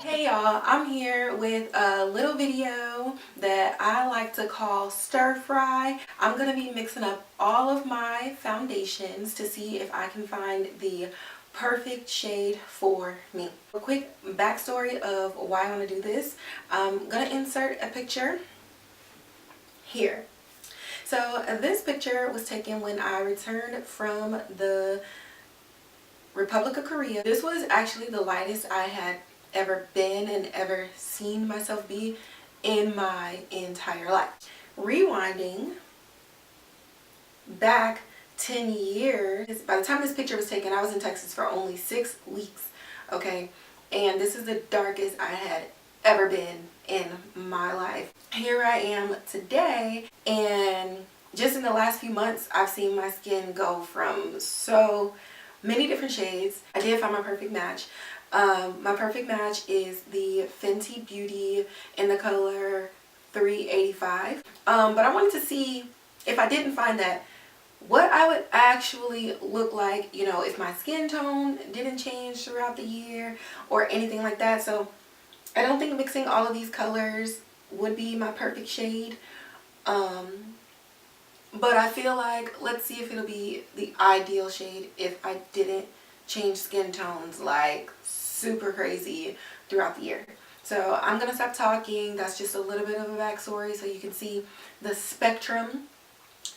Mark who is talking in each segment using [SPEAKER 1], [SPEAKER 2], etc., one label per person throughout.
[SPEAKER 1] Hey y'all, I'm here with a little video that I like to call stir fry. I'm going to be mixing up all of my foundations to see if I can find the perfect shade for me. A quick backstory of why I want to do this. I'm going to insert a picture here. So this picture was taken when I returned from the Republic of Korea. This was actually the lightest I had ever been and ever seen myself be in my entire life. Rewinding back 10 years, by the time this picture was taken, I was in Texas for only 6 weeks, okay? And this is the darkest I had ever been in my life. Here I am today, and just in the last few months, I've seen my skin go from so many different shades. I did find my perfect match. My perfect match is the Fenty Beauty in the color 385. But I wanted to see, if I didn't find that, what I would actually look like, you know, if my skin tone didn't change throughout the year or anything like that. So I don't think mixing all of these colors would be my perfect shade. But I feel like, let's see if it'll be the ideal shade if I didn't change skin tones like super crazy throughout the year. So I'm going to stop talking. That's just a little bit of a backstory so you can see the spectrum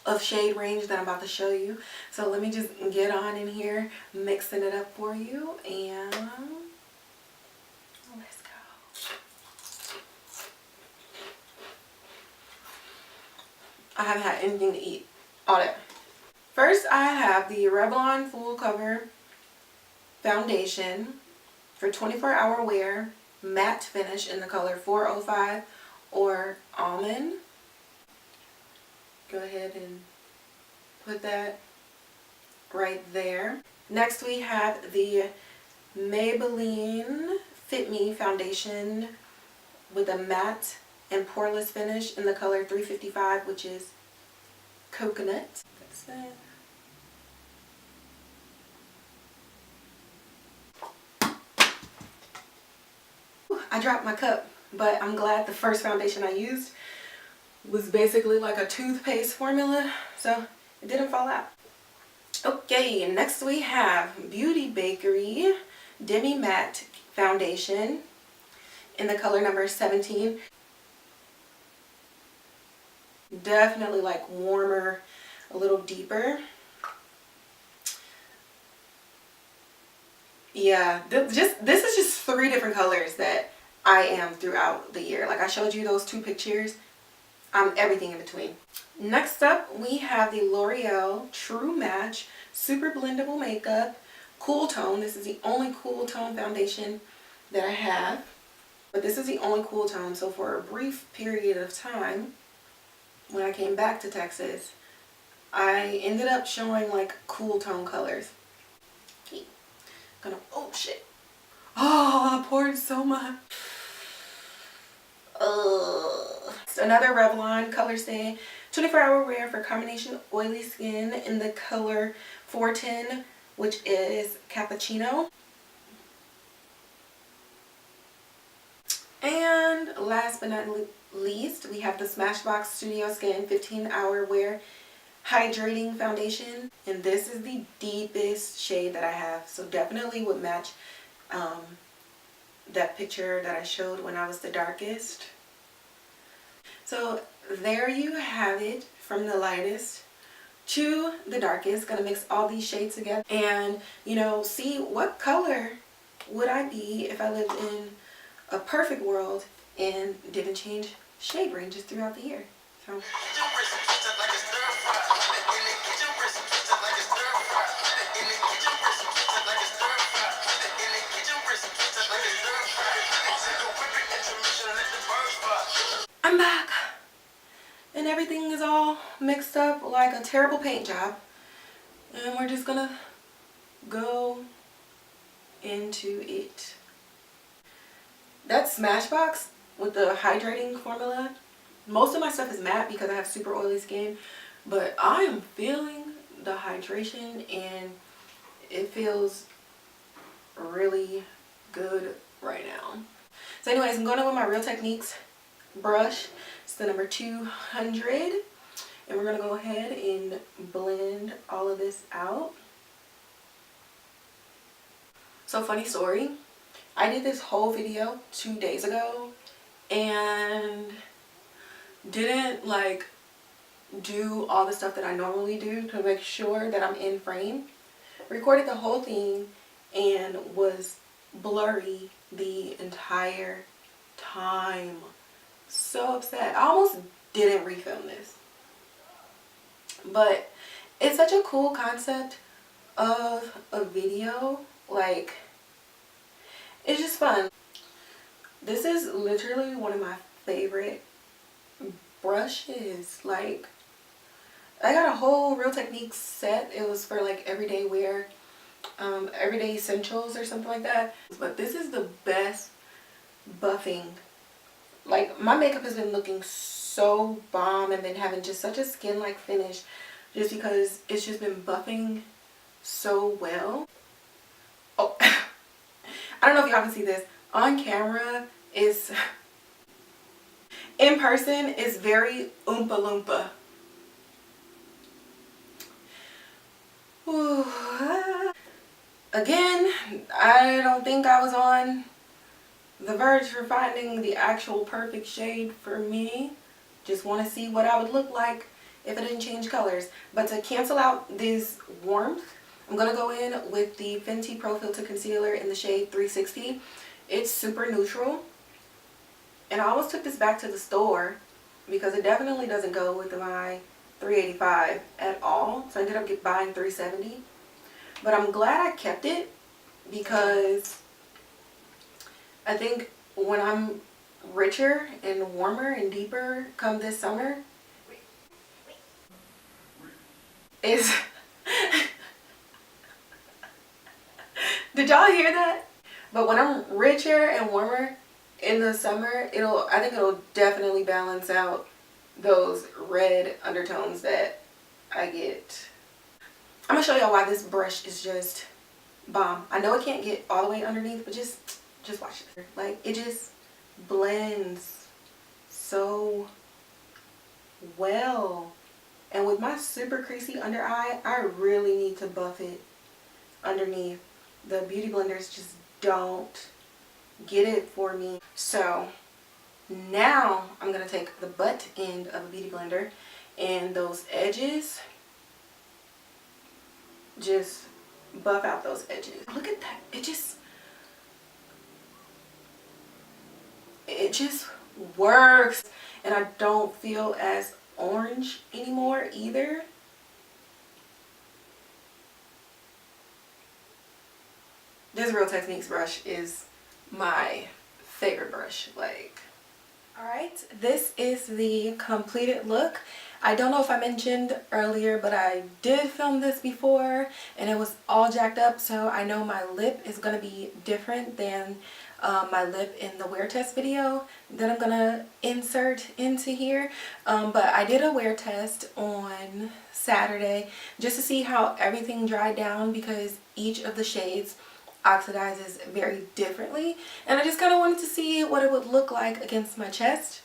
[SPEAKER 1] of shade range that I'm about to show you. So let me just get on in here, mixing it up for you, and let's go. I haven't had anything to eat all day. First, I have the Revlon Full Cover Foundation for 24-hour wear, matte finish in the color 405 or Almond. Go ahead and put that right there. Next, we have the Maybelline Fit Me Foundation with a matte and poreless finish in the color 355, which is coconut. That's it. I dropped my cup, but I'm glad the first foundation I used was basically like a toothpaste formula, so it didn't fall out. Okay, next we have Beauty Bakery Demi Matte Foundation in the color number 17. Definitely like warmer, a little deeper. Yeah, this is just 3 different colors that I am throughout the year. Like I showed you those 2 pictures. I'm everything in between. Next up, we have the L'Oreal True Match Super Blendable Makeup Cool Tone. This is the only cool tone foundation that I have. But this is the only cool tone. So for a brief period of time, when I came back to Texas, I ended up showing like cool tone colors. Okay. Oh shit. Oh, I poured so much. Another Revlon Color Stay 24-hour wear for combination oily skin in the color 410, which is Cappuccino. And last but not least, we have the Smashbox Studio Skin 15-hour wear hydrating foundation, and this is the deepest shade that I have, so definitely would match that picture that I showed when I was the darkest. So there you have it, from the lightest to the darkest. Gonna mix all these shades together and, you know, see what color would I be if I lived in a perfect world and didn't change shade ranges throughout the year. So I'm back, and everything is all mixed up like a terrible paint job, and we're just gonna go into it. That Smashbox with the hydrating formula, most of my stuff is matte because I have super oily skin, but I am feeling the hydration and it feels really good right now. So anyways, I'm going in with my Real Techniques brush. It's the number 200, and we're going to go ahead and blend all of this out. So funny story, I did this whole video 2 days ago and didn't like do all the stuff that I normally do to make sure that I'm in frame. Recorded the whole thing and was blurry the entire time. So upset. I almost didn't refilm this, but it's such a cool concept of a video. Like, it's just fun. This is literally one of my favorite brushes. Like, I got a whole Real Techniques set. It was for like everyday wear, everyday essentials or something like that. But this is the best buffing. Like, my makeup has been looking so bomb and been having just such a skin-like finish just because it's just been buffing so well. Oh, I don't know if y'all can see this. On camera is, in person is very oompa loompa. Ooh. Again, I don't think I was on the verge for finding the actual perfect shade for me. Just want to see what I would look like if I didn't change colors. But to cancel out this warmth, I'm going to go in with the Fenty Pro Filter Concealer in the shade 360. It's super neutral. And I almost took this back to the store because it definitely doesn't go with my 385 at all. So I ended up buying 370. But I'm glad I kept it because I think when I'm richer and warmer and deeper come this summer, is did y'all hear that? But when I'm richer and warmer in the summer, I think it'll definitely balance out those red undertones that I get. I'm gonna show y'all why this brush is just bomb. I know it can't get all the way underneath, but just watch it. Like, it just blends so well. And with my super creasy under eye, I really need to buff it underneath. The beauty blenders just don't get it for me. So now I'm gonna take the butt end of a beauty blender and those edges, just buff out those edges. Look at that. It just works, and I don't feel as orange anymore either. This Real Techniques brush is my favorite brush. Like, alright, this is the completed look. I don't know if I mentioned earlier, but I did film this before and it was all jacked up, so I know my lip is going to be different than my lip in the wear test video that I'm going to insert into here. But I did a wear test on Saturday just to see how everything dried down because each of the shades oxidizes very differently, and I just kind of wanted to see what it would look like against my chest.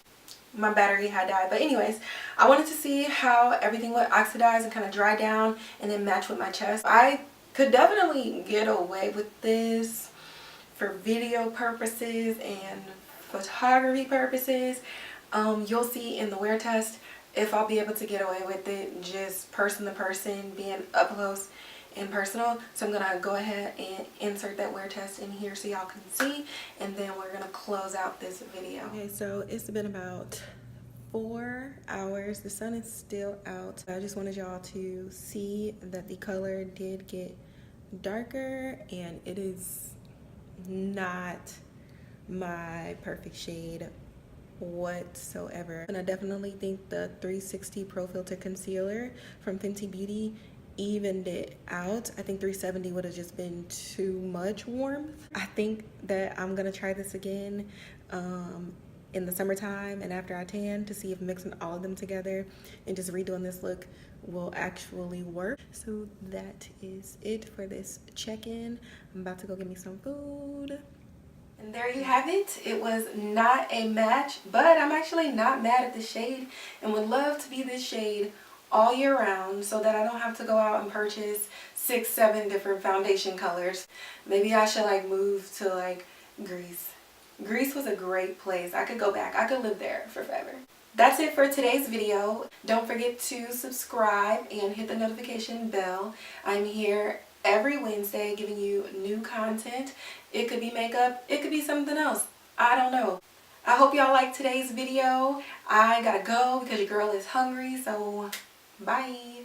[SPEAKER 1] My battery had died, but anyways, I wanted to see how everything would oxidize and kind of dry down and then match with my chest. I could definitely get away with this for video purposes and photography purposes. You'll see in the wear test if I'll be able to get away with it just person to person, being up close and personal. So I'm gonna go ahead and insert that wear test in here so y'all can see, and then we're gonna close out this video. Okay, so it's been about 4 hours. The sun is still out. I just wanted y'all to see that the color did get darker, and it is not my perfect shade whatsoever. And I definitely think the 360 Pro Filter Concealer from Fenty Beauty evened it out. I think 370 would have just been too much warmth. I think that I'm gonna try this again in the summertime and after I tan to see if mixing all of them together and just redoing this look will actually work. So that is it for this check-in. I'm about to go get me some food. And there you have it. It was not a match, but I'm actually not mad at the shade and would love to be this shade all year round so that I don't have to go out and purchase 6-7 different foundation colors. Maybe I should like move to like Greece. Greece was a great place. I could go back. I could live there forever. That's it for today's video. Don't forget to subscribe and hit the notification bell. I'm here every Wednesday giving you new content. It could be makeup, it could be something else. I don't know. I hope y'all liked today's video. I gotta go because your girl is hungry, so bye.